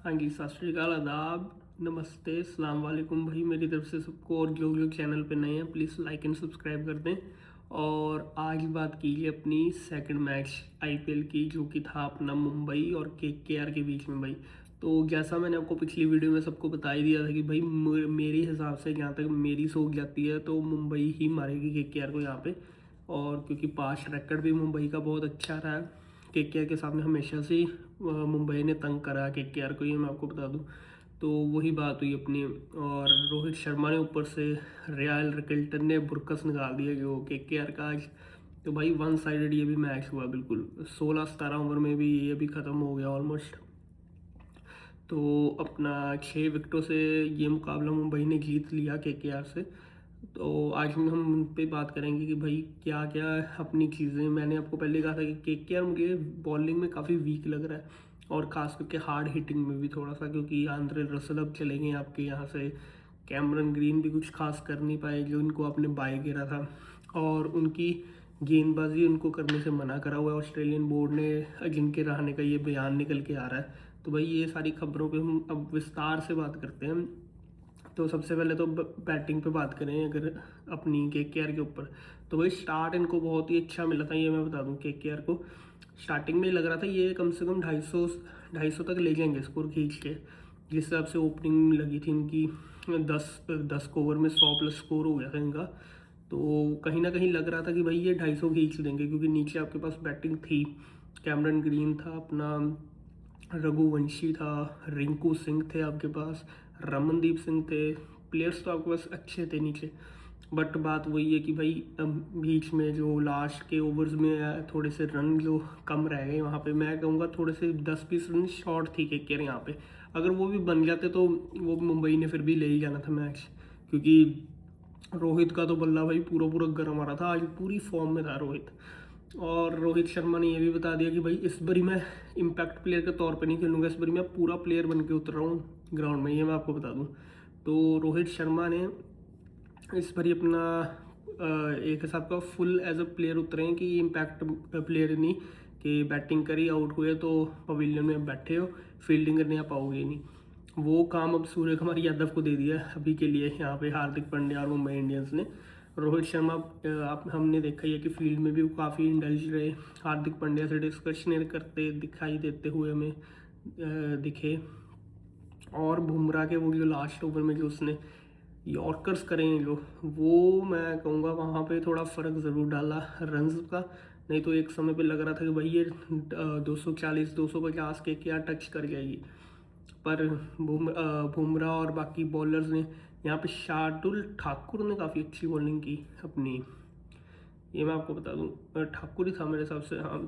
हाँ जी, सत श्री अकाल, आदाब, नमस्ते, अस्सलाम वालेकुम भाई मेरी तरफ से सबको। और जो लोग चैनल पे नए हैं प्लीज़ लाइक एंड सब्सक्राइब कर दें। और आज बात कीजिए अपनी सेकंड मैच आईपीएल की, जो कि था अपना मुंबई और केकेआर के बीच में भाई। तो जैसा मैंने आपको पिछली वीडियो में सबको बता ही दिया था कि भाई मेरे हिसाब से जहाँ तक मेरी सोच जाती है तो मुंबई ही मारेगी केकेआर को यहाँ पे। और क्योंकि पास्ट रिकॉर्ड भी मुंबई का बहुत अच्छा रहा है, केकेआर के सामने हमेशा से ही मुंबई ने तंग करा केकेआर को, ये मैं आपको बता दूं। तो वही बात हुई अपनी। और रोहित शर्मा ने ऊपर से रियाल रिकल्टन ने बुरकस निकाल दिया जो केकेआर का आज। तो भाई वन साइडेड ये भी मैच हुआ बिल्कुल, 16-17 ओवर में भी ये भी ख़त्म हो गया ऑलमोस्ट। तो अपना 6 विकेटों से ये मुकाबला मुंबई ने जीत लिया केकेआर से। तो आज हम उन पे बात करेंगे कि भाई क्या क्या अपनी चीज़ें। मैंने आपको पहले कहा था कि केकेआर मुझे बॉलिंग में काफ़ी वीक लग रहा है, और ख़ास करके हार्ड हिटिंग में भी थोड़ा सा, क्योंकि आंद्रे रसल अब चले गए आपके यहाँ से। कैमरन ग्रीन भी कुछ खास कर नहीं पाए जो उनको आपने बाय गिरा था, और उनकी गेंदबाजी उनको करने से मना करा हुआ है ऑस्ट्रेलियन बोर्ड ने, जिनके रहने का ये बयान निकल के आ रहा है। तो भाई ये सारी खबरों पे हम अब विस्तार से बात करते हैं। तो सबसे पहले तो बैटिंग पे बात करें अगर अपनी केकेआर के ऊपर, तो भाई स्टार्ट इनको बहुत ही अच्छा मिला था, ये मैं बता दूं। केकेआर को स्टार्टिंग में लग रहा था ये कम से कम 250 तक ले जाएंगे स्कोर खींच के, जिस हिसाब से ओपनिंग लगी थी इनकी। 10 ओवर में 100+ स्कोर हो गया था इनका। तो कहीं ना कहीं लग रहा था कि भाई ये 250 खींच देंगे, क्योंकि नीचे आपके पास बैटिंग थी। कैमरन ग्रीन था अपना, रघुवंशी था, रिंकू सिंह थे आपके पास, रमनदीप सिंह थे। प्लेयर्स तो आपके पास अच्छे थे नीचे। बट बात वही है कि भाई बीच में जो लास्ट के ओवर्स में थोड़े से रन जो कम रह गए, वहाँ पे मैं कहूँगा थोड़े से 10-20 रन शॉर्ट थी केकेआर यहाँ पे। अगर वो भी बन जाते तो वो मुंबई ने फिर भी ले ही जाना था मैच, क्योंकि रोहित का तो बल्ला भाई पूरा पूरा गर्म आ रहा था, आज पूरी फॉर्म में था रोहित। और रोहित शर्मा ने ये भी बता दिया कि भाई इस बारी मैं इम्पैक्ट प्लेयर के तौर पे नहीं खेलूंगा, इस बारी मैं पूरा प्लेयर बन के उतर रहा हूँ ग्राउंड में, ये मैं आपको बता दूँ। तो रोहित शर्मा ने इस बारी अपना एक हिसाब का फुल एज अ प्लेयर उतरे हैं, कि इम्पैक्ट प्लेयर नहीं कि बैटिंग करी आउट हुए तो पवेलियन में बैठे हो, फील्डिंग करने आ पाओगे नहीं। वो काम अब सूर्य कुमार यादव को दे दिया अभी के लिए यहाँ पे, हार्दिक पांड्या और मुंबई इंडियंस ने। रोहित शर्मा आप हमने देखा ही है कि फील्ड में भी वो काफ़ी इंडल्ज रहे, हार्दिक पांड्या से डिस्कशन करते दिखाई देते हुए हमें दिखे। और बुमराह के वो जो लास्ट ओवर में जो उसने यॉर्कर्स करें जो, वो मैं कहूँगा वहाँ पे थोड़ा फ़र्क ज़रूर डाला रन्स का। नहीं तो एक समय पे लग रहा था कि भाई ये 240-250 के क्या टच कर जाएगी। पर बुमराह और बाकी बॉलर्स ने यहाँ पे, शार्दुल ठाकुर ने काफ़ी अच्छी बॉलिंग की अपनी, ये मैं आपको बता दूँ। ठाकुर ही था मेरे हिसाब से, हाँ।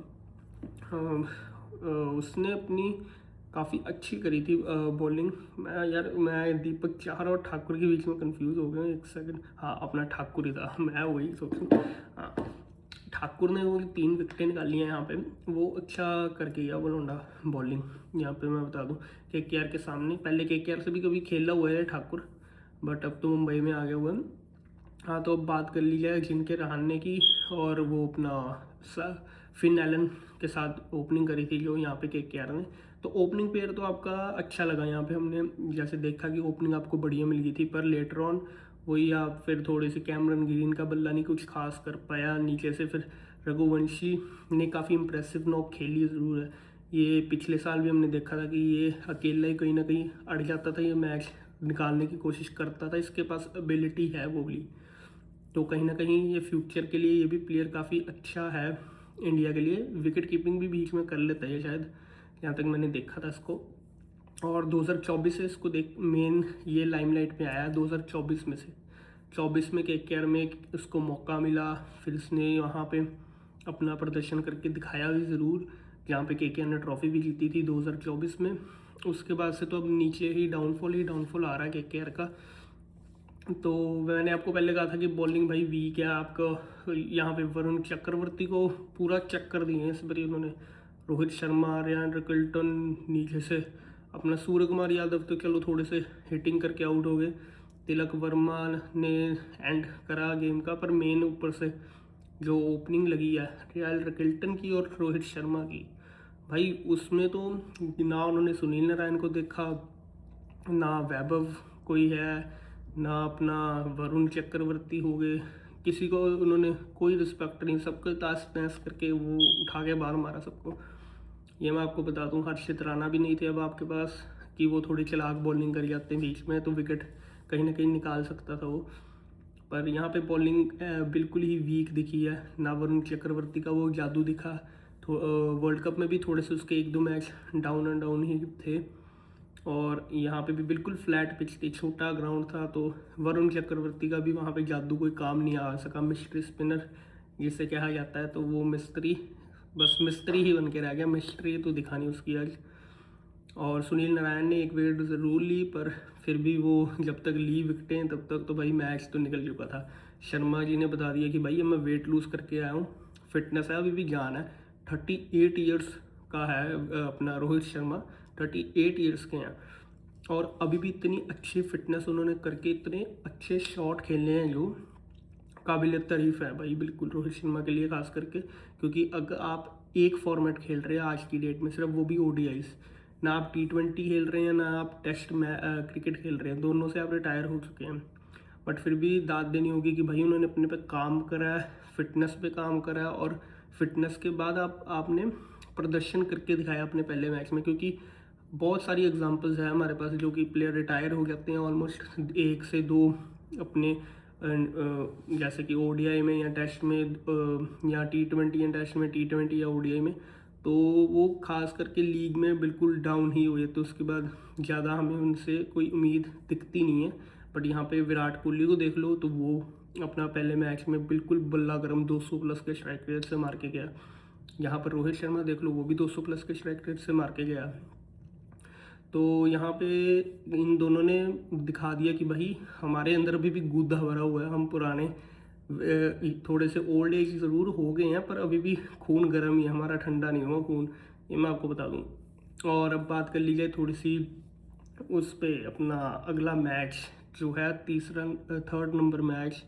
उसने अपनी काफ़ी अच्छी करी थी बॉलिंग। मैं दीपक चाहर और ठाकुर के बीच में कंफ्यूज हो गया एक सेकंड। हाँ, अपना ठाकुर ही था, मैं वही सोचूँ। हाँ, ठाकुर ने वो 3 विकेटें निकाली हैं यहाँ पे, वो अच्छा करके गया वो लोंडा बॉलिंग। यहाँ पे मैं बता दूँ केकेआर के सामने, पहले केकेआर से भी कभी खेला हुआ है ठाकुर, बट अब तो मुंबई में आ गया हुआ है। हाँ, तो अब बात कर ली जाए जिनके रहाने की, और वो अपना फिन एलन के साथ ओपनिंग करी थी जो यहाँ पे केकेआर ने। तो ओपनिंग पेयर तो आपका अच्छा लगा यहाँ पे, हमने जैसे देखा कि ओपनिंग आपको बढ़िया मिल गई थी, पर लेटर ऑन वही आप फिर थोड़ी सी कैमरन ग्रीन का बल्ला नहीं कुछ खास कर पाया नीचे से। फिर रघुवंशी ने काफ़ी इंप्रेसिव नॉक खेली ज़रूर है। ये पिछले साल भी हमने देखा था कि ये अकेला ही कहीं ना कहीं अड़ जाता था, ये मैच निकालने की कोशिश करता था, इसके पास एबिलिटी है वो भी। तो कहीं ना कहीं ये फ्यूचर के लिए ये भी प्लेयर काफ़ी अच्छा है इंडिया के लिए। विकेट कीपिंग भी बीच में कर लेता है शायद, जहाँ तक मैंने देखा था इसको। और 2024 से इसको देख मेन ये लाइमलाइट में आया, 2024 में से 24 में केकेआर में इसको मौका मिला, फिर इसने वहाँ पे अपना प्रदर्शन करके दिखाया भी ज़रूर, जहाँ पे केकेआर ने ट्रॉफी भी जीती थी 2024 में। उसके बाद से तो अब नीचे ही डाउनफॉल आ रहा है केकेआर का। तो मैंने आपको पहले कहा था कि बॉलिंग भाई वीक है आपका, यहाँ पे वरुण चक्रवर्ती को पूरा चक्कर दिए हैं इस बार उन्होंने। रोहित शर्मा, रियान रिकल्टन नीचे से, अपना सूर्य कुमार यादव तो चलो थोड़े से हिटिंग करके आउट हो गए, तिलक वर्मा ने एंड करा गेम का। पर मेन ऊपर से जो ओपनिंग लगी है रियान रिकल्टन की और रोहित शर्मा की, भाई उसमें तो ना उन्होंने सुनील नारायण को देखा, ना वैभव कोई है, ना अपना वरुण चक्रवर्ती हो गए, किसी को उन्होंने कोई रिस्पेक्ट नहीं, सबको ताश तहस करके वो उठा के बाहर मारा सबको। ये मैं आपको बता दूं, हर्षित राणा भी नहीं थे अब आपके पास कि वो थोड़ी चलाक बॉलिंग कर जाते हैं बीच में, तो विकेट कहीं ना कहीं निकाल सकता था वो। पर यहाँ पे बॉलिंग बिल्कुल ही वीक दिखी है, ना वरुण चक्रवर्ती का वो जादू दिखा। तो वर्ल्ड कप में भी थोड़े से उसके एक दो मैच डाउन एंड डाउन ही थे, और यहाँ पे भी बिल्कुल फ्लैट पिच थी, छोटा ग्राउंड था, तो वरुण चक्रवर्ती का भी वहाँ पे जादू कोई काम नहीं आ सका। मिस्ट्री स्पिनर जिसे कहा जाता है, तो वो मिस्त्री, बस मिस्त्री ही बन के रह गया, मिस्ट्री तो दिखा नहीं उसकी आज। और सुनील नारायण ने एक विकेट ज़रूर ली, पर फिर भी वो जब तक ली विकटें तब तक तो भाई मैच तो निकल चुका था। शर्मा जी ने बता दिया कि भाई मैं वेट लूज़ करके आया हूँ, फिटनेस है, अभी भी जान है। 38 ईयर्स का है अपना रोहित शर्मा, 38 ईयर्स के हैं, और अभी भी इतनी अच्छी फिटनेस उन्होंने करके इतने अच्छे शॉट खेलने हैं जो काबिल तारीफ़ है भाई, बिल्कुल रोहित शर्मा के लिए खास करके। क्योंकि अगर आप एक फॉर्मेट खेल रहे हैं आज की डेट में, सिर्फ वो भी ओडीआईस, ना आप T20 खेल रहे हैं, ना आप टेस्ट में क्रिकेट खेल रहे हैं, दोनों से आप रिटायर हो चुके हैं, बट फिर भी दाद देनी होगी कि भाई उन्होंने अपने पे काम करा है, फिटनेस पे काम करा है, और फिटनेस के बाद आपने प्रदर्शन करके दिखाया अपने पहले मैच में। क्योंकि बहुत सारी एग्जांपल्स हैं हमारे पास जो कि प्लेयर रिटायर हो जाते हैं ऑलमोस्ट 1 से 2 अपने जैसे कि ओडीआई में या टेस्ट में, या T20 या टेस्ट में, T20 या ओडीआई में, तो वो खास करके लीग में बिल्कुल डाउन ही हुए, तो उसके बाद ज़्यादा हमें उनसे कोई उम्मीद दिखती नहीं है। बट यहाँ पे विराट कोहली को देख लो, तो वो अपना पहले मैच में बिल्कुल बल्ला गर्म 200 प्लस के स्ट्राइक रेट से मार के गया। यहाँ पर रोहित शर्मा देख लो, वो भी 200 प्लस के स्ट्राइक रेट से मार के गया। तो यहाँ पे इन दोनों ने दिखा दिया कि भाई हमारे अंदर अभी भी गूदा भरा हुआ है, हम पुराने थोड़े से ओल्ड एज ज़रूर हो गए हैं, पर अभी भी खून गर्म ही है हमारा, ठंडा नहीं हुआ खून, ये मैं आपको बता दूँ। और अब बात कर ली जाए थोड़ी सी उस पे अपना अगला मैच जो है थर्ड नंबर मैच,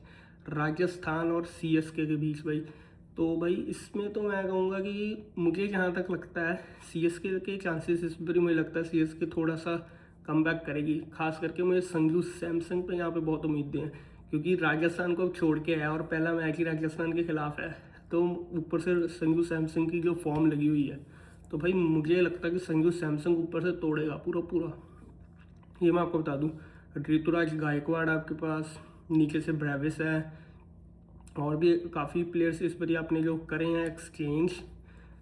राजस्थान और सीएसके के बीच भाई। तो भाई इसमें तो मैं कहूँगा कि मुझे जहाँ तक लगता है सीएसके के चांसेस इस बार, मुझे लगता है सीएसके थोड़ा सा कमबैक करेगी। खास करके मुझे संजू सैमसन पे यहाँ पे बहुत उम्मीदें हैं, क्योंकि राजस्थान को अब छोड़ के आया और पहला मैच ही राजस्थान के खिलाफ है, तो ऊपर से संजू सैमसन की जो फॉर्म लगी हुई है, तो भाई मुझे लगता है कि संजू सैमसन ऊपर से तोड़ेगा पूरा पूरा, ये मैं आपको बता दूं। ऋतुराज गायकवाड़ आपके पास, नीचे से ब्रेविस है, और भी काफ़ी प्लेयर्स इस बार आपने जो करे हैं एक्सचेंज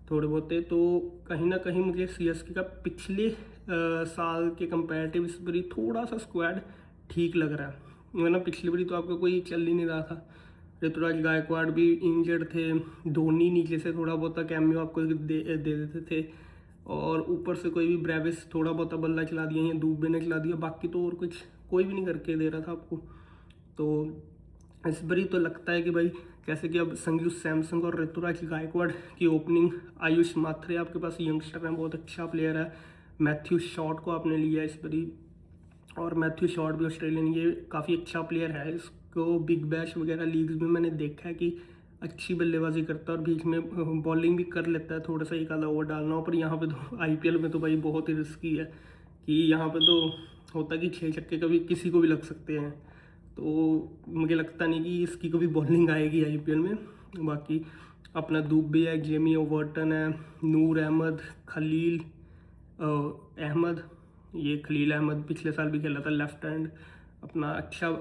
थोड़े बहुते, तो कहीं ना कहीं मुझे सीएसके का पिछले साल के कंपैरेटिव इस बार थोड़ा सा स्क्वाड ठीक लग रहा है, वरना पिछली बारी तो आपका कोई चल ही नहीं रहा था। ऋतुराज गायकवाड़ भी इंजर्ड थे, धोनी नीचे से थोड़ा बहुत कैमियो आपको दे देते थे, और ऊपर से कोई भी ब्रेविस थोड़ा बहुत बल्ला चला दिया या दूबे ने चला दिया, बाकी तो और कुछ कोई भी नहीं करके दे रहा था आपको। तो इस बारी तो लगता है कि भाई जैसे कि अब संजू सैमसन और ऋतुराज गायकवाड़ की ओपनिंग, आयुष मात्रे आपके पास यंगस्टर हैं, बहुत अच्छा प्लेयर है, मैथ्यू शॉट को आपने लिया इस बारी, और मैथ्यू शॉट भी ऑस्ट्रेलियन, ये काफ़ी अच्छा प्लेयर है, इसको बिग बैश वगैरह लीग्स में मैंने देखा है कि अच्छी बल्लेबाजी करता है और बीच में बॉलिंग भी कर लेता है, थोड़ा सा एक आधा ओवर डालना हो। पर यहाँ पे तो आईपीएल में तो भाई बहुत ही रिस्की है कि यहाँ पे तो होता है कि 6 छक्के कभी किसी को भी लग सकते हैं, तो मुझे लगता नहीं कि इसकी कभी बॉलिंग आएगी आईपीएल में। बाकी अपना दुबे है, जेमी ओवर्टन है, नूर अहमद, खलील अहमद, ये खलील अहमद पिछले साल भी खेला था लेफ्ट हैंड, अपना अच्छा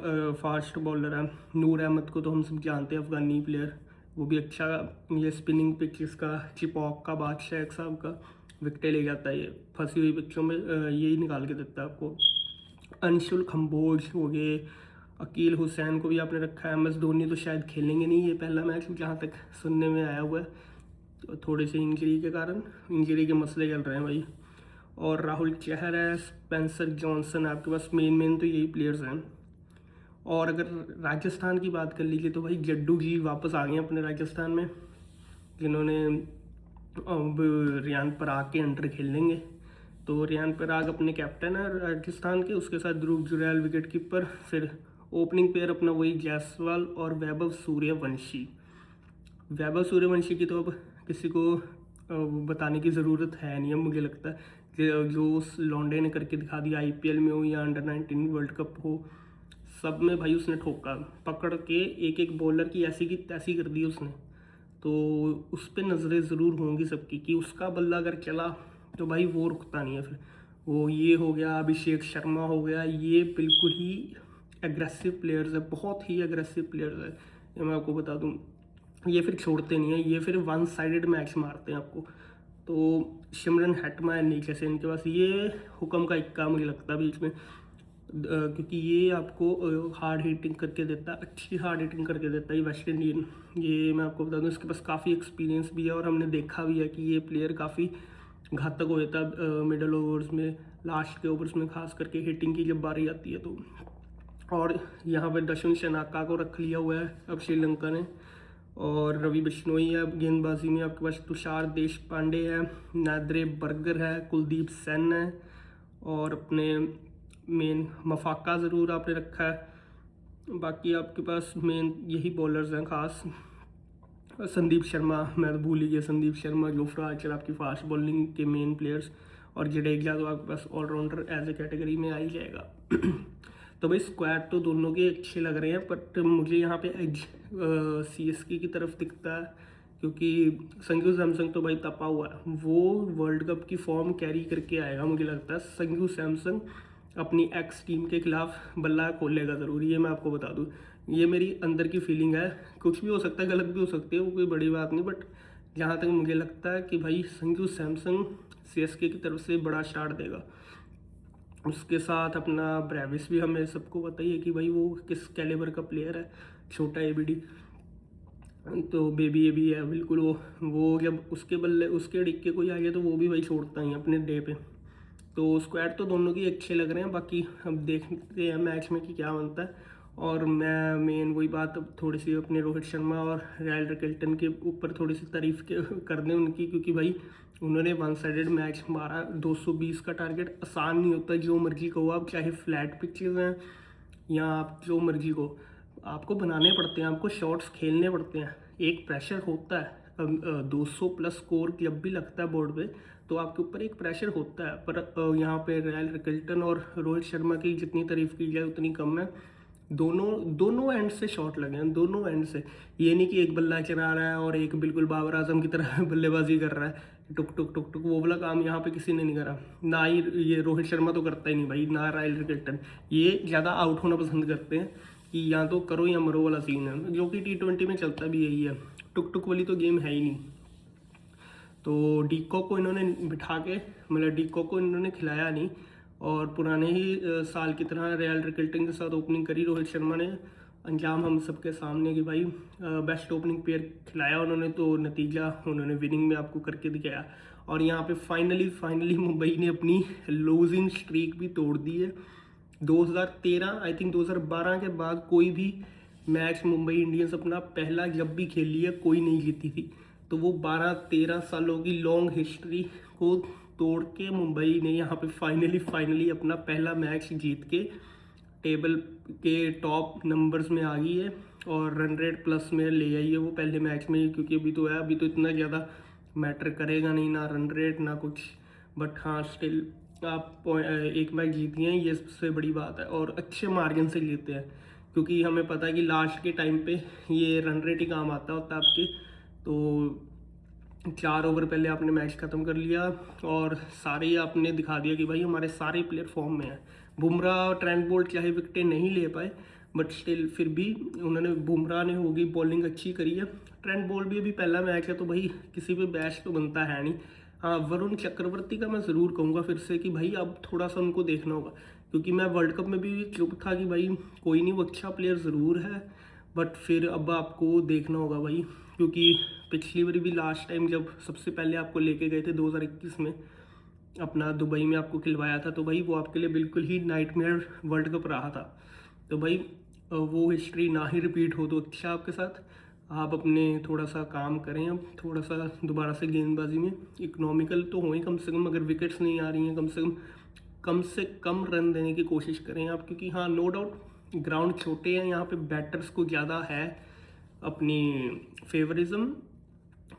फास्ट बॉलर है। नूर अहमद को तो हम सब जानते हैं, अफगानी प्लेयर, वो भी अच्छा, ये स्पिनिंग पिचेस का चिपॉक का बादशाह एक साहब का, विकटें ले जाता है, ये फंसी हुई पिचों में यही निकाल के देता है आपको। अंशुल खम्बोज हो गए, अकील हुसैन को भी आपने रखा है। MS धोनी तो शायद खेलेंगे नहीं ये पहला मैच, जहाँ तक सुनने में आया हुआ है, तो थोड़े से इंजरी के कारण, इंजरी के मसले चल रहे हैं भाई। और राहुल चहर है, स्पेंसर जॉनसन, आपके पास मेन तो यही प्लेयर्स हैं। और अगर राजस्थान की बात कर लीजिए तो भाई जड्डू जी वापस आ गए अपने राजस्थान में, जिन्होंने अब रियान पराग के अंडर खेलेंगे। तो रियान पराग अपने कैप्टन है राजस्थान के, उसके साथ ध्रुव जुरैल विकेट कीपर, फिर ओपनिंग पेयर अपना वही जायसवाल और वैभव सूर्यवंशी। वैभव सूर्यवंशी की तो अब किसी को बताने की ज़रूरत है नहीं। अब मुझे लगता है कि जो उस लॉन्डे ने करके दिखा दिया, आईपीएल में हो या अंडर-19 वर्ल्ड कप हो, सब में भाई उसने ठोका। पकड़ के एक एक बॉलर की ऐसी की तैसी कर दी उसने। तो उस पर नज़रें ज़रूर होंगी सबकी कि उसका बल्ला अगर चला तो भाई वो रुकता नहीं है। फिर वो ये हो गया, अभिषेक शर्मा हो गया, ये बिल्कुल ही एग्रेसिव प्लेयर्स है, बहुत ही एग्रेसिव प्लेयर्स है, ये मैं आपको बता दूं। ये फिर छोड़ते नहीं है, ये फिर वन साइडेड मैच मारते हैं आपको। तो सिमरन हेटमायर नहीं, जैसे इनके पास ये हुक्म का इक्का मुझे लगता है बीच में, क्योंकि ये आपको हार्ड हिटिंग करके देता है, अच्छी हार्ड हिटिंग करके देता है ये वेस्ट इंडियन। ये मैं आपको बता दूं, इसके पास काफ़ी एक्सपीरियंस भी है और हमने देखा भी है कि ये प्लेयर काफ़ी घातक हो जाता है मिडल ओवर्स में, लास्ट के ओवर्स में, खास करके हिटिंग की जब बारी आती है तो। और यहाँ पे दशुन शनाका को रख लिया हुआ है अब श्रीलंका ने, और रवि बिश्नोई है गेंदबाजी में। आपके पास तुषार देशपांडे है, नादरे बर्गर है, कुलदीप सेन है, और अपने मेन मफाका ज़रूर आपने रखा है। बाकी आपके पास मेन यही बॉलर्स हैं खास। संदीप शर्मा, मैं तो भूल ही गया, संदीप शर्मा, जोफ्रा आर्चर आपकी फास्ट बॉलिंग के मेन प्लेयर्स, और जडेजा तो आपके पास ऑलराउंडर एज ए कैटेगरी में आ ही जाएगा। तो भाई स्क्वाड तो दोनों के अच्छे लग रहे हैं, बट मुझे यहाँ पे एज सीएसके की तरफ दिखता है, क्योंकि संजू सैमसंग तो भाई तपा हुआ है, वो वर्ल्ड कप की फॉर्म कैरी करके आएगा। मुझे लगता है संजू सैमसंग अपनी एक्स टीम के खिलाफ बल्ला खोलेगा ज़रूर, ये मैं आपको बता दूँ। ये मेरी अंदर की फीलिंग है, कुछ भी हो सकता है, गलत भी हो सकती है, वो कोई बड़ी बात नहीं, बट जहाँ तक मुझे लगता है कि भाई संजू सैमसंग सीएसके की तरफ से बड़ा स्टार्ट देगा। उसके साथ अपना ब्रेविस भी, हमें सबको पता ही है कि भाई वो किस कैलिबर का प्लेयर है, छोटा एबीडी, तो बेबी ए भी है बिल्कुल। वो जब उसके बल्ले उसके डिक्के कोई आ गया तो वो भी भाई छोड़ता ही अपने डे पे। तो स्क्वाड तो दोनों की अच्छे लग रहे हैं, बाकी अब देखते हैं मैच में कि क्या बनता है। और मैं मेन वही बात अब थोड़ी सी अपने रोहित शर्मा और रायल रिकल्टन के ऊपर थोड़ी सी तारीफ कर दें उनकी, क्योंकि भाई उन्होंने वन साइडेड मैच मारा। 220 का टारगेट आसान नहीं होता, जो मर्जी कहो आप, चाहे फ्लैट पिचेज़ हैं या आप जो मर्जी को, आपको बनाने पड़ते हैं, आपको शॉट्स खेलने पड़ते हैं, एक प्रेशर होता है। 200 प्लस स्कोर जब भी लगता है बोर्ड पे तो आपके ऊपर एक प्रेशर होता है। पर यहाँ पे रॉयल रिकल्टन और रोहित शर्मा की जितनी तारीफ की जाए उतनी कम है। दोनों एंड से शॉट लगे हैं, दोनों एंड से। ये नहीं कि एक बल्ला चला रहा है और एक बिल्कुल बाबर आजम की तरह बल्लेबाजी कर रहा है, टुक टुक टुक टुक, वो वाला काम यहाँ पे किसी ने नहीं करा। ना ही ये रोहित शर्मा तो करता ही नहीं भाई, ना रॉयल रिकल्टन। ये ज़्यादा आउट होना पसंद करते हैं कि या तो करो या मरो वाला सीन है, जो कि T20 में चलता भी यही है। टुक टुक वाली तो गेम है ही नहीं। तो डीको को इन्होंने बिठा के, मतलब डीको को इन्होंने खिलाया नहीं, और पुराने ही साल की तरह रॉयल रिकल्टन के साथ ओपनिंग करी रोहित शर्मा ने। अंजाम हम सबके सामने कि भाई बेस्ट ओपनिंग पेयर खिलाया उन्होंने, तो नतीजा उन्होंने विनिंग में आपको करके दिखाया। और यहाँ पे फाइनली मुंबई ने अपनी लूजिंग स्ट्रीक भी तोड़ दी है। 2013 आई थिंक 2012 के बाद कोई भी मैच मुंबई इंडियंस अपना पहला जब भी खेली है कोई नहीं जीती थी। तो वो 12-13 सालों की लॉन्ग हिस्ट्री को तोड़ के मुंबई ने यहाँ पे फाइनली अपना पहला मैच जीत के टेबल के टॉप नंबर्स में आ गई है, और रन रेट प्लस में ले आई है वो पहले मैच में ही, क्योंकि अभी तो है, अभी तो इतना ज़्यादा मैटर करेगा नहीं, ना रन रेट ना कुछ, बट हाँ स्टिल आप एक मैच जीती हैं, ये सबसे बड़ी बात है, और अच्छे मार्जिन से जीते हैं, क्योंकि हमें पता है कि लास्ट के टाइम पे ये रन रेट ही काम आता होता है आपके। तो 4 ओवर पहले आपने मैच ख़त्म कर लिया और सारे आपने दिखा दिया कि भाई हमारे सारे प्लेयर फॉर्म में हैं। बुमराह, ट्रेंट बोल्ट चाहे विकेटें नहीं ले पाए, बट स्टिल फिर भी उन्होंने, बुमराह ने होगी बॉलिंग अच्छी करी है। ट्रेंट बोल्ट भी अभी पहला मैच है तो भाई किसी पे बैच तो बनता है नहीं। हाँ, वरुण चक्रवर्ती का मैं ज़रूर कहूँगा फिर से कि भाई अब थोड़ा सा उनको देखना होगा, क्योंकि मैं वर्ल्ड कप में भी चुप था कि भाई कोई नहीं, वो अच्छा प्लेयर ज़रूर है, बट फिर अब आपको देखना होगा भाई, क्योंकि पिछली बार भी लास्ट टाइम जब सबसे पहले आपको लेके गए थे 2021 में, अपना दुबई में आपको खिलवाया था, तो भाई वो आपके लिए बिल्कुल ही नाइटमेयर वर्ल्ड कप रहा था। तो भाई वो हिस्ट्री ना ही रिपीट हो तो अच्छा आपके साथ। आप अपने थोड़ा सा काम करें, अब थोड़ा सा दोबारा से गेंदबाजी में इकोनॉमिकल तो हो ही कम से कम, अगर विकेट्स नहीं आ रही हैं कम से कम रन देने की कोशिश करें आप, क्योंकि हाँ नो डाउट ग्राउंड छोटे हैं, यहाँ पे बैटर्स को ज़्यादा है अपनी फेवरिज्म,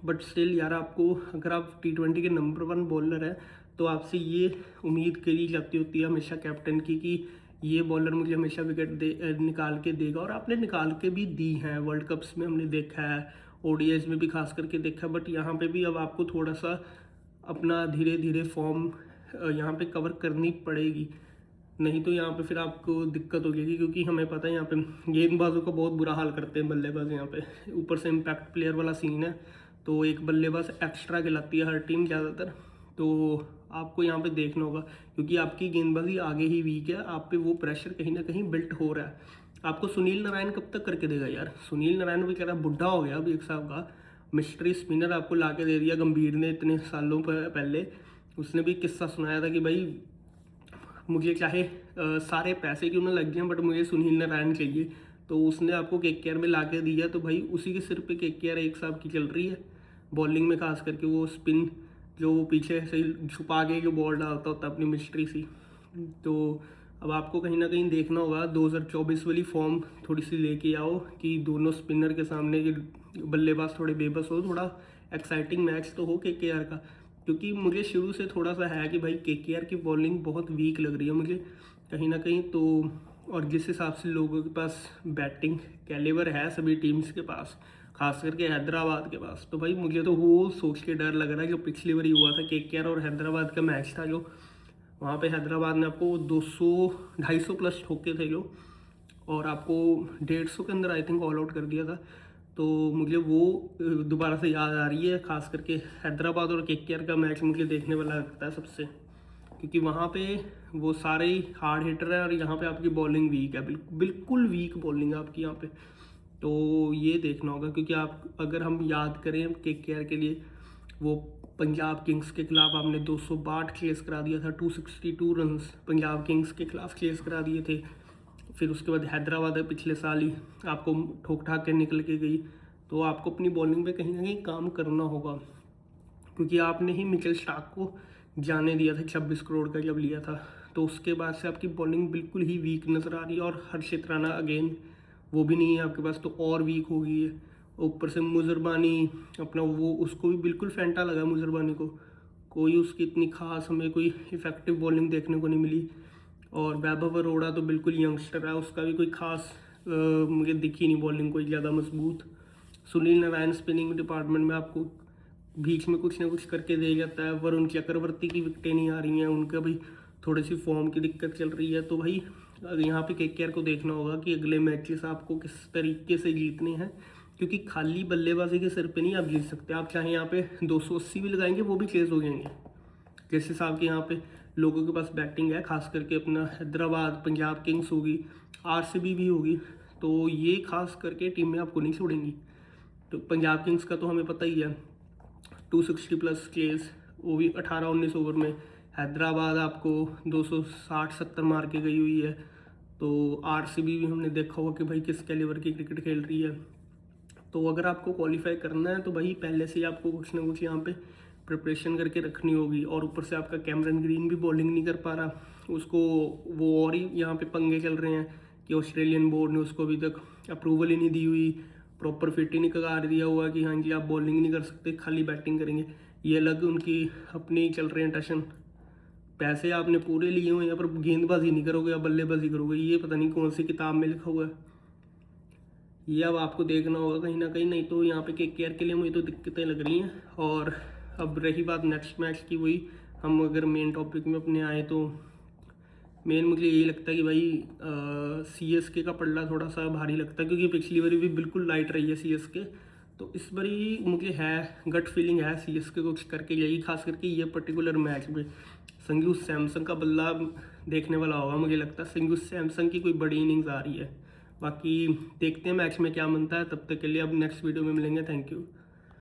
बट स्टिल यार आपको अगर आप T20 के नंबर 1 बॉलर है तो आपसे ये उम्मीद करी जाती होती है हमेशा कैप्टन की कि ये बॉलर मुझे हमेशा विकेट निकाल के देगा, और आपने निकाल के भी दी हैं। वर्ल्ड कप्स में हमने देखा है, ODIs में भी खास करके देखा है, बट यहाँ पे भी अब आपको थोड़ा सा अपना धीरे धीरे फॉर्म यहाँ पे कवर करनी पड़ेगी, नहीं तो यहाँ पे फिर आपको दिक्कत हो जाएगी। क्योंकि हमें पता है यहाँ पे गेंदबाजों का बहुत बुरा हाल करते हैं बल्लेबाज यहाँ पे, ऊपर से इम्पैक्ट प्लेयर वाला सीन है, तो एक बल्लेबाज एक्स्ट्रा खिलाती है हर टीम ज़्यादातर। तो आपको यहाँ पे देखना होगा, क्योंकि आपकी गेंदबाजी आगे ही वीक है, आप पे वो प्रेशर कहीं ना कहीं बिल्ट हो रहा है। आपको सुनील नारायण कब तक करके देगा यार? सुनील नारायण भी कह रहा बुढ़ा हो गया अब एक साहब का, मिस्ट्री स्पिनर आपको ला के दे दिया गंभीर ने इतने सालों पहले। उसने भी किस्सा सुनाया था कि भाई मुझे चाहे सारे पैसे क्यों ना लग जाएं, बट मुझे सुनील नारायण चाहिए। तो उसने आपको KKR में ला के दिया, तो भाई उसी के सिर पे KKR एक साहब की चल रही है बॉलिंग में, खास करके वो स्पिन जो वो पीछे से छुपा के जो बॉल डालता होता है अपनी मिस्ट्री सी। तो अब आपको कहीं ना कहीं देखना होगा 2024 वाली फॉर्म थोड़ी सी लेके आओ कि दोनों स्पिनर के सामने बल्लेबाज थोड़े बेबस हो, थोड़ा एक्साइटिंग मैच तो हो KKR का। क्योंकि मुझे शुरू से थोड़ा सा है कि भाई KKR की बॉलिंग बहुत वीक लग रही है मुझे कहीं ना कहीं। तो और जिस हिसाब से लोगों के पास बैटिंग कैलिबर है सभी टीम्स के पास, खास करके हैदराबाद के पास, तो भाई मुझे तो वो सोच के डर लग रहा है। जो पिछली बार हुआ था KKR और हैदराबाद का मैच था, जो वहाँ पे हैदराबाद ने आपको 200-250 प्लस ठोके थे जो, और आपको 150 के अंदर आई थिंक ऑल आउट कर दिया था। तो मुझे वो दोबारा से याद आ रही है, खास करके हैदराबाद और KKR का मैच मुझे देखने वाला लगता है सबसे, क्योंकि वहाँ पे वो सारे ही हार्ड हिटर है और यहाँ पे आपकी बॉलिंग वीक है, बिल्कुल वीक बॉलिंग है आपकी यहाँ पे। तो ये देखना होगा, क्योंकि आप अगर हम याद करें KKR के लिए, वो पंजाब किंग्स के खिलाफ आपने 262 चेस करा दिया था, 262 रन्स पंजाब किंग्स के खिलाफ चेस करा दिए थे। फिर उसके बाद हैदराबाद है पिछले साल ही आपको ठोक ठाक के निकल के गई। तो आपको अपनी बॉलिंग पे कहीं ना कहीं काम करना होगा, क्योंकि आपने ही मिचेल स्टार्क को जाने दिया था 26 करोड़ का जब लिया था। तो उसके बाद से आपकी बॉलिंग बिल्कुल ही वीक नज़र आ रही है, और हर्षित राणा अगेन वो भी नहीं है आपके पास, तो और वीक हो गई है। ऊपर से मुजरबानी अपना वो, उसको भी बिल्कुल फैंटा लगा मुजरबानी को, कोई उसकी इतनी खास हमें कोई इफेक्टिव बॉलिंग देखने को नहीं मिली। और वैभव अरोड़ा तो बिल्कुल यंगस्टर है, उसका भी कोई खास मुझे दिखी नहीं बॉलिंग कोई ज़्यादा मजबूत। सुनील नारायण स्पिनिंग डिपार्टमेंट में आपको बीच में कुछ ना कुछ करके दे जाता है। वरुण चक्रवर्ती की विकेटें नहीं आ रही हैं, उनका भी थोड़ी सी फॉर्म की दिक्कत चल रही है। तो भाई यहाँ पे KKR को देखना होगा कि अगले मैचेस आपको किस तरीके से जीतने हैं, क्योंकि खाली बल्लेबाजी के सिर पे नहीं आप जीत सकते। आप चाहे यहाँ पे 280 भी लगाएंगे वो भी चेज हो जाएंगे। जिस हिसाब के यहाँ पे लोगों के पास बैटिंग है, खास करके अपना हैदराबाद, पंजाब किंग्स होगी, RCB भी होगी, तो ये खास करके टीमें आपको नहीं छोड़ेंगी। तो पंजाब किंग्स का तो हमें पता ही है 260 प्लस चेज, वो भी 18-19 ओवर में। हैदराबाद आपको 260-70 मार के गई हुई है। तो RCB भी हमने देखा होगा कि भाई किस कैलिबर की क्रिकेट खेल रही है। तो अगर आपको क्वालिफाई करना है तो भाई पहले से ही आपको कुछ ना कुछ यहाँ पे प्रिपरेशन करके रखनी होगी। और ऊपर से आपका कैमरन ग्रीन भी बॉलिंग नहीं कर पा रहा, उसको वो और ही यहाँ पे पंगे चल रहे हैं कि ऑस्ट्रेलियन बोर्ड ने उसको अभी तक अप्रूवल ही नहीं दी हुई, प्रॉपर फिट ही नहीं करा दिया हुआ कि हाँ जी आप बॉलिंग नहीं कर सकते, खाली बैटिंग करेंगे। ये अलग उनकी अपनी चल रहे हैं टशन, पैसे आपने पूरे लिए हुए हैं पर गेंदबाजी नहीं करोगे या बल्लेबाजी करोगे, ये पता नहीं कौन सी किताब में लिखा हुआ है। ये अब आपको देखना होगा कहीं ना कहीं, नहीं तो यहाँ पे KKR के लिए मुझे तो दिक्कतें लग रही हैं। और अब रही बात नेक्स्ट मैच की, वही हम अगर मेन टॉपिक में अपने आए तो मेन मुझे यही लगता है कि भाई CSK का पल्ला थोड़ा सा भारी लगता है, क्योंकि पिछली बारी भी बिल्कुल लाइट रही है CSK। तो इस बारी मुझे है गट फीलिंग है CSK को कुछ करके जाएगी, खास करके ये पर्टिकुलर मैच में। संजू सैमसन का बल्ला देखने वाला होगा, मुझे लगता है संजू सैमसन की कोई बड़ी इनिंग्स आ रही है। बाकी देखते हैं मैच में क्या बनता है, तब तक के लिए अब नेक्स्ट वीडियो में मिलेंगे। Thank you.